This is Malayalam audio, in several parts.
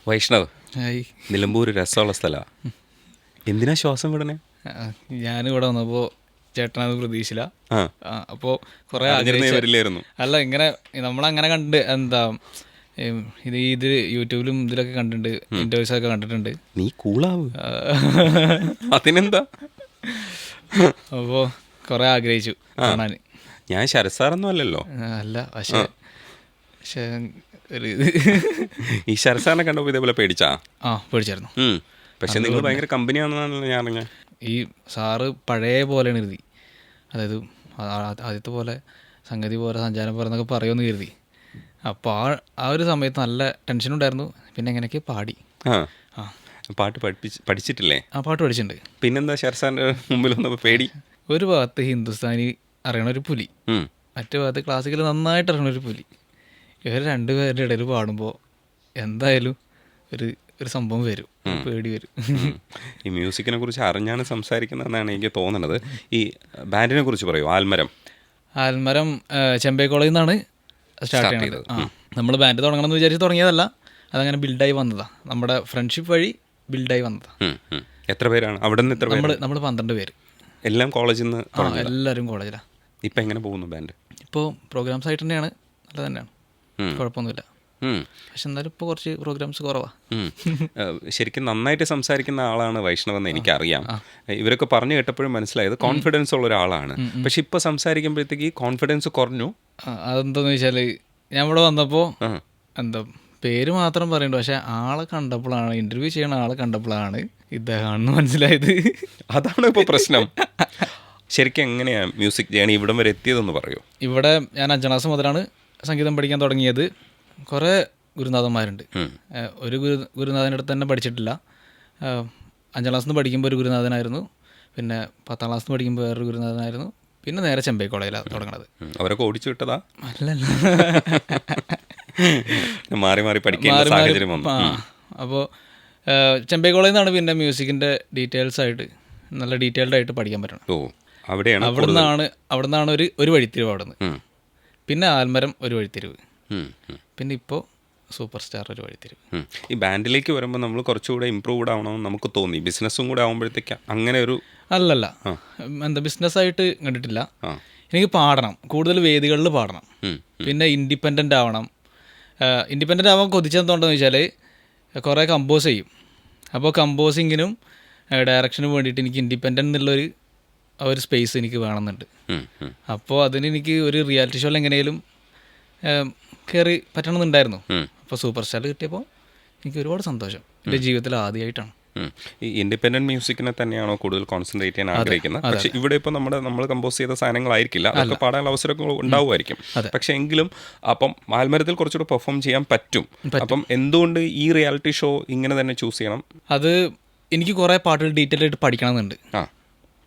വൈഷ്ണവ്, ഹായ്. നിലമ്പൂർ രസമുള്ള സ്ഥലമാണ്. എന്തിനാ ശ്വാസം വിടണേ? ഞാനിവിടെ വന്നപ്പോൾ ചേട്ടനത് പ്രതീക്ഷിച്ചില്ല. ആ, അപ്പോൾ കുറേ അറിഞ്ഞിരുന്നേ വരില്ലായിരുന്നു. അല്ല, ഇങ്ങനെ നമ്മളങ്ങനെ കണ്ട് എന്താ ഇത് യൂട്യൂബിലും ഇതിലൊക്കെ കണ്ടിട്ടുണ്ട്, ഇൻ്റർവ്യൂസൊക്കെ കണ്ടിട്ടുണ്ട്. നീ കൂളാവ്, അതിനെന്താ. അപ്പോൾ കുറേ ആഗ്രഹിച്ചു കാണാൻ. ഞാൻ ശരത് സാറൊന്നും അല്ലല്ലോ. അല്ല, പക്ഷേ ഒരു ഈ ശരത് സാറിനെ കണ്ടപ്പോൾ ഇതേപോലെ പേടിച്ചാ? പേടിച്ചായിരുന്നു. പക്ഷെ നിങ്ങൾ ഭയങ്കര കമ്പനിയാണെന്നാണല്ലോ ഞാൻ അറിഞ്ഞത്. ഈ സാറ് പഴയ പോലെയാണ് കരുതി, അതായത് ആദ്യത്തെ പോലെ സംഗതി പോലെ സഞ്ചാരം പോലെ എന്നൊക്കെ പറയുമെന്ന് കരുതി. അപ്പോൾ ആ ഒരു സമയത്ത് നല്ല ടെൻഷനുണ്ടായിരുന്നു. പിന്നെ എങ്ങനെയൊക്കെ പാടി. പാട്ട് പഠിച്ചിട്ടില്ലേ? പാട്ട് പഠിച്ചിട്ടുണ്ട്. പിന്നെന്താ ശരത് സാറിൻ്റെ മുമ്പിൽ വന്നപ്പോൾ പേടി? ഒരു ഭാഗത്ത് ഹിന്ദുസ്ഥാനി അറിയണ ഒരു പുലി, മറ്റു ഭാഗത്ത് ക്ലാസിക്കൽ നന്നായിട്ട് അറിയണ ഒരു പുലി. ഇവർ രണ്ടുപേരുടെ ഇടയിൽ പാടുമ്പോൾ എന്തായാലും ഒരു സംഭവം വരും, പേടി വരും. ഈ മ്യൂസിക്കിനെ കുറിച്ച് അറിഞ്ഞാണ് സംസാരിക്കുന്നതെന്നാണ് എനിക്ക് തോന്നുന്നത്. ഈ ബാൻഡിനെ കുറിച്ച് പറയൂ. ആൽമരം ചെമ്പൈ കോളേജിൽ നിന്നാണ് സ്റ്റാർട്ട് ചെയ്യുന്നത്. നമ്മൾ ബാൻഡ് തുടങ്ങണമെന്ന് വിചാരിച്ച് തുടങ്ങിയതല്ല, അതങ്ങനെ ബിൽഡായി വന്നതാണ്. നമ്മുടെ ഫ്രണ്ട്ഷിപ്പ് വഴി ബിൽഡായി വന്നതാണ്. എത്ര പേരാണ് അവിടെ നിന്ന്? എത്ര പേര്? നമ്മൾ 12 പേര്. എല്ലാം കോളേജിൽ നിന്ന്? എല്ലാവരും കോളേജിലാണ്. ഇപ്പം എങ്ങനെ പോകുന്നു ബാൻഡ്? ഇപ്പോൾ പ്രോഗ്രാംസ് ആയിട്ട് തന്നെയാണ്, നല്ല തന്നെയാണ്, കുഴപ്പമൊന്നുമില്ല. പക്ഷെ എന്നാലും ഇപ്പോൾ കുറച്ച് പ്രോഗ്രാംസ് കുറവാണ്. ശരിക്കും നന്നായിട്ട് സംസാരിക്കുന്ന ആളാണ് വൈഷ്ണവെന്ന് എനിക്കറിയാം. ഇവരൊക്കെ പറഞ്ഞു കേട്ടപ്പോഴും മനസ്സിലായത് കോൺഫിഡൻസ് ഉള്ള ഒരാളാണ്. പക്ഷെ ഇപ്പോൾ സംസാരിക്കുമ്പോഴത്തേക്ക് ഈ കോൺഫിഡൻസ് കുറഞ്ഞു. അതെന്താന്ന് വെച്ചാൽ ഞാൻ ഇവിടെ വന്നപ്പോൾ എന്താ പേര് മാത്രം പറയുന്നുണ്ട്, പക്ഷെ ആളെ കണ്ടപ്പോഴാണ്, ഇൻ്റർവ്യൂ ചെയ്യണ ആളെ കണ്ടപ്പോഴാണ് ഇദ്ദേഹമാണെന്ന് മനസ്സിലായത്. അതാണ് ഇപ്പോൾ പ്രശ്നം. ശരിക്കും എങ്ങനെയാണ് മ്യൂസിക് ജേണി ഇവിടം വരെ എത്തിയതെന്ന് പറയൂ. ഇവിടെ ഞാൻ 5ാം ക്ലാസ് മുതലാണ് സംഗീതം പഠിക്കാൻ തുടങ്ങിയത്. കുറേ ഗുരുനാഥന്മാരുണ്ട്. ഒരു ഗുരുനാഥൻ്റെ അടുത്ത് തന്നെ പഠിച്ചിട്ടില്ല. 5ാം ക്ലാസ്സിൽ നിന്ന് പഠിക്കുമ്പോൾ ഒരു ഗുരുനാഥനായിരുന്നു, പിന്നെ 10ാം ക്ലാസ്സിൽ നിന്ന് പഠിക്കുമ്പോൾ വേറൊരു ഗുരുനാഥനായിരുന്നു, പിന്നെ നേരെ ചെമ്പൈ കോളേജിലാണ് തുടങ്ങണത്. അവരൊക്കെ ഓടിച്ചു വിട്ടതാ? അല്ലല്ല, മാറി മാറി പഠിക്കേണ്ട സാഹചര്യം വന്നു. അപ്പോൾ ചെമ്പൈ കോളേജിൽ നിന്നാണ് പിന്നെ മ്യൂസിക്കിൻ്റെ ഡീറ്റെയിൽസ് ആയിട്ട് നല്ല ഡീറ്റെയിൽഡ് ആയിട്ട് പഠിക്കാൻ പറ്റണം. അവിടെ നിന്നാണ് ഒരു വഴിത്തിരിവ്. അവിടെ നിന്ന് പിന്നെ ആൽമരം ഒരു വഴിത്തിരിവ്, പിന്നെ ഇപ്പോൾ സൂപ്പർ സ്റ്റാർ ഒരു വഴിത്തിരിവ്. ഈ ബാൻഡിലേക്ക് വരുമ്പോൾ നമ്മൾ കുറച്ചുകൂടെ ഇമ്പ്രൂവ്ഡ് ആവണമെന്ന് നമുക്ക് തോന്നി. ബിസിനസ്സും കൂടെ ആകുമ്പോഴത്തേക്ക് അങ്ങനെ ഒരു അല്ലല്ല, എന്താ ബിസിനസ്സായിട്ട് കണ്ടിട്ടില്ല. എനിക്ക് പാടണം, കൂടുതൽ വേദികളിൽ പാടണം, പിന്നെ ഇൻഡിപെൻഡൻ്റ് ആവണം. ഇൻഡിപെൻഡൻ്റ് ആവാൻ കൊതിച്ചെന്തുകൊണ്ടെന്ന് വെച്ചാൽ കുറേ കമ്പോസ് ചെയ്യും. അപ്പോൾ കമ്പോസിങ്ങിനും ഡയറക്ഷനും വേണ്ടിയിട്ട് എനിക്ക് ഇൻഡിപെൻഡൻ്റ് എന്നുള്ളൊരു ഒരു സ്പേസ് എനിക്ക് വേണമെന്നുണ്ട്. അപ്പോൾ അതിന് എനിക്ക് ഒരു റിയാലിറ്റി ഷോയിൽ എങ്ങനെയും കയറി പറ്റണമെന്നുണ്ടായിരുന്നു. അപ്പോൾ സൂപ്പർ സ്റ്റാർ കിട്ടിയപ്പോൾ എനിക്ക് ഒരുപാട് സന്തോഷം. എൻ്റെ ജീവിതത്തിൽ ആദ്യമായിട്ടാണ്. ഈ ഇൻഡിപെൻഡൻറ്റ് മ്യൂസിക്കിനെ തന്നെയാണോ കൂടുതൽ കോൺസെൻട്രേറ്റ് ചെയ്യാൻ ആഗ്രഹിക്കുന്നത്? പക്ഷേ ഇവിടെ ഇപ്പോൾ നമ്മൾ കമ്പോസ് ചെയ്ത സാധനങ്ങളായിരിക്കില്ല, അതൊക്കെ പാടാനുള്ള അവസരങ്ങൾ ഉണ്ടാവുമായിരിക്കും. പക്ഷേ എങ്കിലും അപ്പം ആൽമരത്തിൽ കുറച്ചുകൂടെ പെർഫോം ചെയ്യാൻ പറ്റും. അപ്പം എന്തുകൊണ്ട് ഈ റിയാലിറ്റി ഷോ ഇങ്ങനെ തന്നെ ചൂസ് ചെയ്യണം? അത് എനിക്ക് കുറേ പാട്ടുകൾ ഡീറ്റെയിൽ ആയിട്ട് പഠിക്കണമെന്നുണ്ട്.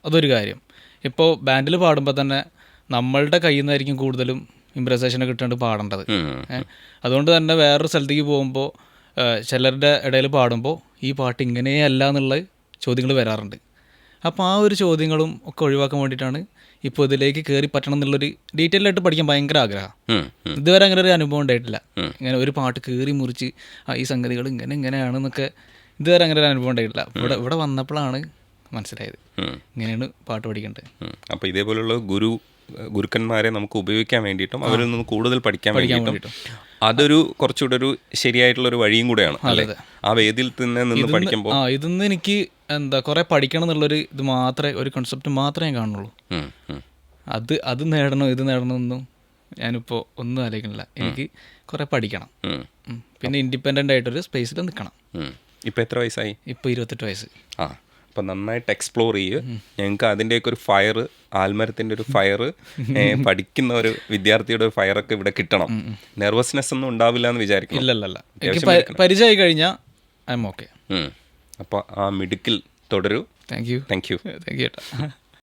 അതൊരു കാര്യം. ഇപ്പോൾ ബാൻഡിൽ പാടുമ്പോൾ തന്നെ നമ്മളുടെ കയ്യിൽ നിന്നായിരിക്കും കൂടുതലും ഇംപ്രസേഷനൊക്കെ ഇട്ടുകൊണ്ട് പാടേണ്ടത്. അതുകൊണ്ട് തന്നെ വേറൊരു സ്ഥലത്തേക്ക് പോകുമ്പോൾ ചിലരുടെ ഇടയിൽ പാടുമ്പോൾ ഈ പാട്ട് ഇങ്ങനെയല്ല എന്നുള്ള ചോദ്യങ്ങൾ വരാറുണ്ട്. അപ്പോൾ ആ ഒരു ചോദ്യങ്ങളും ഒക്കെ ഒഴിവാക്കാൻ വേണ്ടിയിട്ടാണ് ഇപ്പോൾ ഇതിലേക്ക് കയറി പറ്റണം എന്നുള്ളൊരു ഡീറ്റെയിൽ ആയിട്ട് പഠിക്കാൻ ഭയങ്കര ആഗ്രഹം. ഇതുവരെ അങ്ങനെ ഒരു അനുഭവം ഉണ്ടായിട്ടില്ല. ഇങ്ങനെ ഒരു പാട്ട് കയറി മുറിച്ച് ഈ സംഗതികൾ ഇങ്ങനെയാണെന്നൊക്കെ ഇതുവരെ അങ്ങനെ ഒരു അനുഭവം ഉണ്ടായിട്ടില്ല. ഇവിടെ വന്നപ്പോഴാണ് മനസ്സിലായത് ഇങ്ങനെയാണ് പാട്ട് പഠിക്കേണ്ടത്. അപ്പോൾ ഇതേപോലുള്ള ഗുരുക്കന്മാരെ നമുക്ക് ഉപയോഗിക്കാൻ വേണ്ടിയിട്ടും അവരിൽ നിന്ന് കൂടുതൽ പഠിക്കാൻ വേണ്ടിയിട്ടും അതൊരു കുറച്ചുകൂടെ ഒരു ശരിയായിട്ടുള്ളൊരു വഴിയും കൂടെയാണ് അല്ലേ? ആ വേദിയിൽ നിന്ന് പഠിക്കുമ്പോൾ ഇതൊന്നും എനിക്ക് എന്താ കുറേ പഠിക്കണം എന്നുള്ളൊരു ഇത് മാത്രമേ, ഒരു കൺസെപ്റ്റ് മാത്രമേ ഞാൻ കാണുള്ളൂ. അത് നേടണം ഇത് നേടണമെന്നും ഞാനിപ്പോൾ ഒന്നും ആലോചിക്കണില്ല. എനിക്ക് കുറേ പഠിക്കണം, പിന്നെ ഇൻഡിപെൻഡൻ്റ് ആയിട്ടൊരു സ്പേസിൽ നിൽക്കണം. ഇപ്പം എത്ര വയസ്സായി? ഇപ്പോൾ 28 വയസ്സ്. അപ്പം നന്നായിട്ട് എക്സ്പ്ലോർ ചെയ്യുക. ഞങ്ങൾക്ക് അതിൻ്റെയൊക്കെ ഒരു ഫയർ, ആൽമരത്തിൻ്റെ ഒരു ഫയർ, പഠിക്കുന്ന ഒരു വിദ്യാർത്ഥിയുടെ ഒരു ഫയറൊക്കെ ഇവിടെ കിട്ടണം. നെർവസ്നെസ് ഒന്നും ഉണ്ടാവില്ല എന്ന് വിചാരിക്കും. ഇല്ലല്ല, പരിചയമായി കഴിഞ്ഞാൽ ഐ എം ഓക്കെ. അപ്പോൾ ആ മിടുക്കിൽ തുടരൂ. Thank you. Thank you. Thank U.